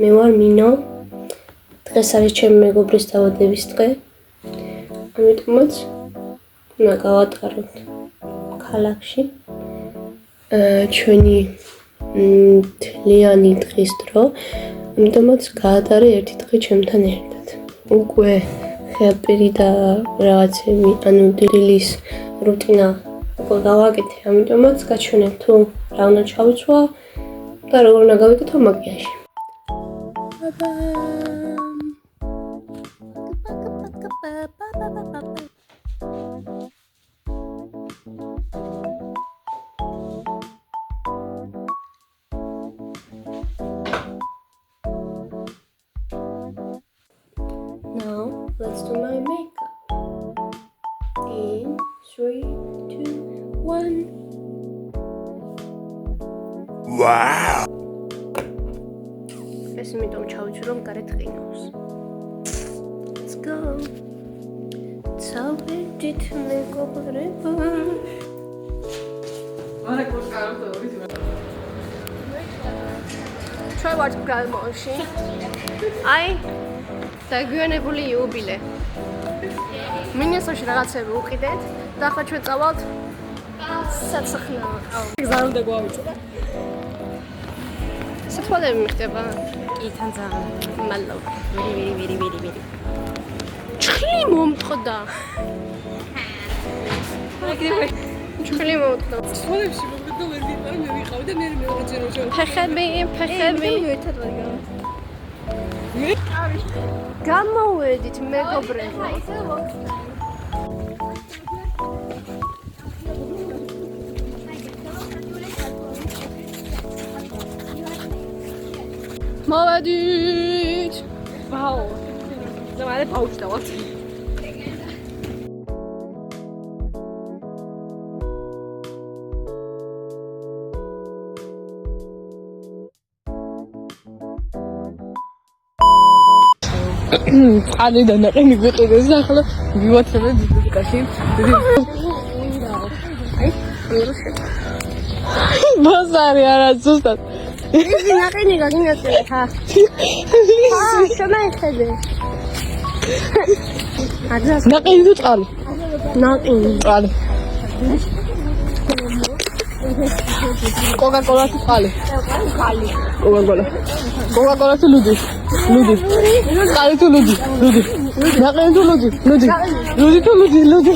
მე ვარ მინო. დღეს არის ჩემი მეგობრის დაბადების დღე. ამიტომაც უნდა გავატაროთ ქალაქში ჩვენი თლიანი დღის დრო. ამიტომაც გაატარე ერთი დღე ჩემთან ერთად. უკვე ხელპერი და რაღაცები, ანუ დილის რუტინა უკვე გავაკეთე, ამიტომაც გაჩვენებ თუ რა უნდა ჩავიცვა და როგორ უნდა გავიკეთო მაკიაჟი. Now let's do my makeup. In 3, 2, 1. Wow! ეს იმიტომ ჩავიცი რომ გარეთ ყინავს. Let's go. ცალბედით მეგობრებო. არა კურკაროთო ვიცი. ჩვენ ვართ გალმონში. აი დაგვიანებული იუბილე. მინესოში რაღაცები უყიდეთ და ახლა ჩვენ წავალთ საცხოვრებლად. გზა უნდა გვავიწო. სათვალები მიხდება. კი თან ძალიან. მადლობა. ვერი. ჩხილი მომწყდა. ჩხილი მომწყდა. სოლებში მოგდო ვერ ვიყავი, მე ვიყავი და მე მეორე ჯერო შევ. ფეხები. ერთად ვარ გავა. გამოვედით მეგობრებო. მოვედით. ვაუ. ზამალე პაუჩი დავართ. Ani da naqini ვიყიდეს ახლა ვივაცებე ბიბლიოთეკაში. ბაზარი არა ზუსტად. ის ნაყინი გაგინაცე ხა. შემაიხედე. აძას ნაყინი თუ წყალი? ნაყინი. წყალი. Coca-Cola თუ წყალი? ხალი. Coca-Cola თუ ლუდი? ლუდი. წყალი თუ ლუდი? ლუდი. ნაყინი თუ ლუდი? ლუდი. ლუდი თუ ლუდი? ლუდი.